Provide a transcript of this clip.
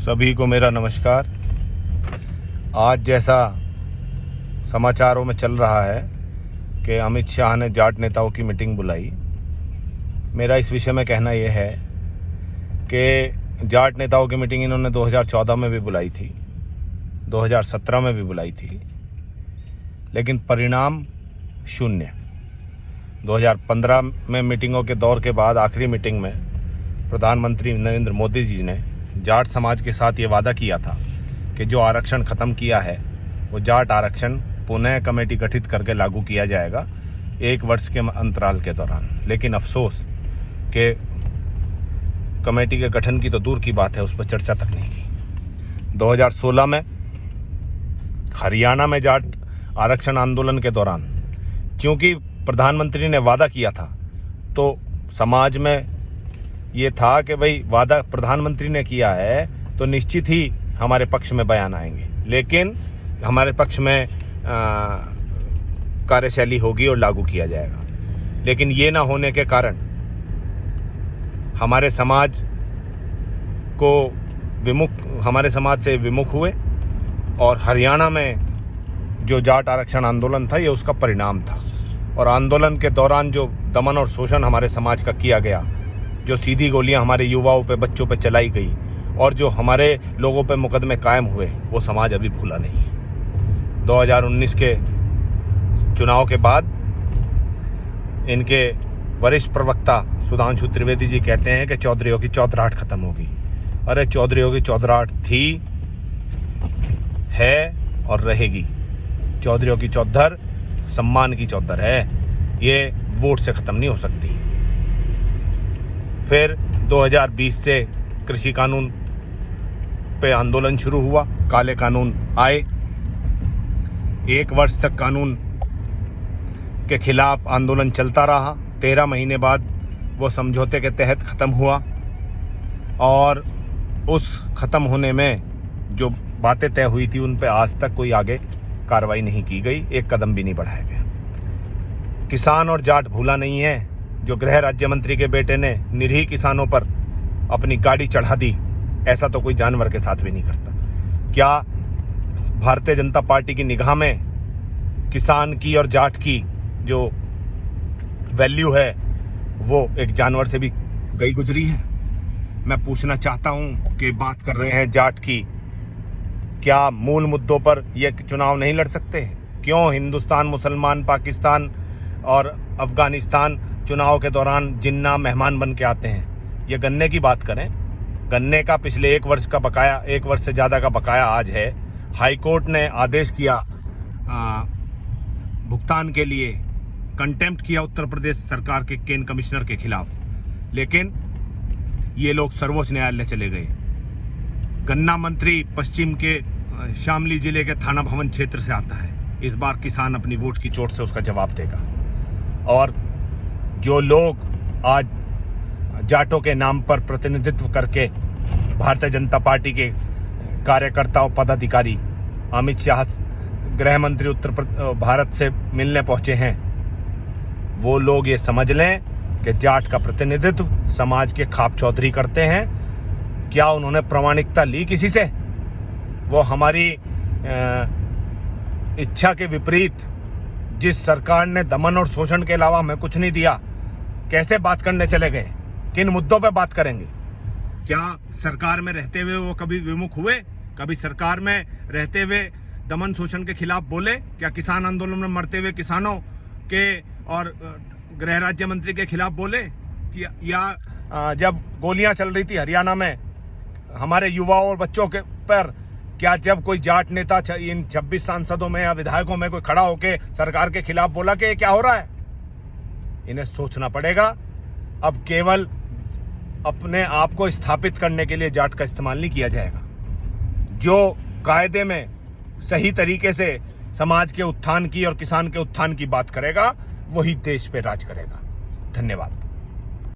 सभी को मेरा नमस्कार। आज जैसा समाचारों में चल रहा है कि अमित शाह ने जाट नेताओं की मीटिंग बुलाई, मेरा इस विषय में कहना यह है कि जाट नेताओं की मीटिंग इन्होंने 2014 में भी बुलाई थी, 2017 में भी बुलाई थी, लेकिन परिणाम शून्य। 2015 में मीटिंगों के दौर के बाद आखिरी मीटिंग में प्रधानमंत्री नरेंद्र मोदी जी ने जाट समाज के साथ ये वादा किया था कि जो आरक्षण ख़त्म किया है वो जाट आरक्षण पुनः कमेटी गठित करके लागू किया जाएगा 1 वर्ष के अंतराल के दौरान। लेकिन अफसोस कि कमेटी के गठन की तो दूर की बात है, उस पर चर्चा तक नहीं की। 2016 में हरियाणा में जाट आरक्षण आंदोलन के दौरान क्योंकि प्रधानमंत्री ने वादा किया था तो समाज में ये था कि भाई वादा प्रधानमंत्री ने किया है तो निश्चित ही हमारे पक्ष में बयान आएंगे, लेकिन हमारे पक्ष में कार्यशैली होगी और लागू किया जाएगा। लेकिन ये ना होने के कारण हमारे समाज से विमुख हुए और हरियाणा में जो जाट आरक्षण आंदोलन था ये उसका परिणाम था। और आंदोलन के दौरान जो दमन और शोषण हमारे समाज का किया गया, जो सीधी गोलियां हमारे युवाओं पे, बच्चों पे चलाई गई और जो हमारे लोगों पे मुकदमे कायम हुए, वो समाज अभी भूला नहीं है। 2019 के चुनाव के बाद इनके वरिष्ठ प्रवक्ता सुधांशु त्रिवेदी जी कहते हैं कि चौधरीयों की चौधराहट खत्म होगी। अरे चौधरीयों की चौधराहट थी, है और रहेगी। चौधरीयों की चौधर सम्मान की चौधर है, ये वोट से ख़त्म नहीं हो सकती। फिर 2020 से कृषि कानून पे आंदोलन शुरू हुआ, काले कानून आए। 1 वर्ष तक कानून के खिलाफ आंदोलन चलता रहा। 13 महीने बाद वो समझौते के तहत ख़त्म हुआ और उस ख़त्म होने में जो बातें तय हुई थी उन पे आज तक कोई आगे कार्रवाई नहीं की गई, एक कदम भी नहीं बढ़ाया गया। किसान और जाट भूला नहीं है। जो गृह राज्य मंत्री के बेटे ने निरीह किसानों पर अपनी गाड़ी चढ़ा दी, ऐसा तो कोई जानवर के साथ भी नहीं करता। क्या भारतीय जनता पार्टी की निगाह में किसान की और जाट की जो वैल्यू है वो एक जानवर से भी गई गुजरी है? मैं पूछना चाहता हूं कि बात कर रहे हैं जाट की, क्या मूल मुद्दों पर ये चुनाव नहीं लड़ सकते? क्यों हिंदुस्तान, मुसलमान, पाकिस्तान और अफगानिस्तान चुनाव के दौरान जिन्ना मेहमान बन के आते हैं? ये गन्ने की बात करें, गन्ने का पिछले 1 वर्ष का बकाया, 1 वर्ष से ज़्यादा का बकाया आज है। हाई कोर्ट ने आदेश किया भुगतान के लिए, कंटेम्प्ट किया उत्तर प्रदेश सरकार के केन कमिश्नर के खिलाफ, लेकिन ये लोग सर्वोच्च न्यायालय चले गए। गन्ना मंत्री पश्चिम के शामली जिले के थाना भवन क्षेत्र से आता है। इस बार किसान अपनी वोट की चोट से उसका जवाब देगा। और जो लोग आज जाटों के नाम पर प्रतिनिधित्व करके भारतीय जनता पार्टी के कार्यकर्ता और पदाधिकारी अमित शाह गृह मंत्री भारत से मिलने पहुंचे हैं, वो लोग ये समझ लें कि जाट का प्रतिनिधित्व समाज के खाप चौधरी करते हैं। क्या उन्होंने प्रामाणिकता ली किसी से? वो हमारी इच्छा के विपरीत जिस सरकार ने दमन और शोषण के अलावा हमें कुछ नहीं दिया, कैसे बात करने चले गए? किन मुद्दों पे बात करेंगे? क्या सरकार में रहते हुए वो कभी विमुख हुए? कभी सरकार में रहते हुए दमन शोषण के खिलाफ बोले? क्या किसान आंदोलन में मरते हुए किसानों के और गृह राज्य मंत्री के खिलाफ बोले? या जब गोलियां चल रही थी हरियाणा में हमारे युवाओं और बच्चों के पर, क्या जब कोई जाट नेता इन 26 सांसदों में या विधायकों में कोई खड़ा होकर सरकार के खिलाफ बोला कि ये क्या हो रहा है? इन्हें सोचना पड़ेगा। अब केवल अपने आप को स्थापित करने के लिए जाट का इस्तेमाल नहीं किया जाएगा। जो कायदे में सही तरीके से समाज के उत्थान की और किसान के उत्थान की बात करेगा, वही देश पे राज करेगा। धन्यवाद।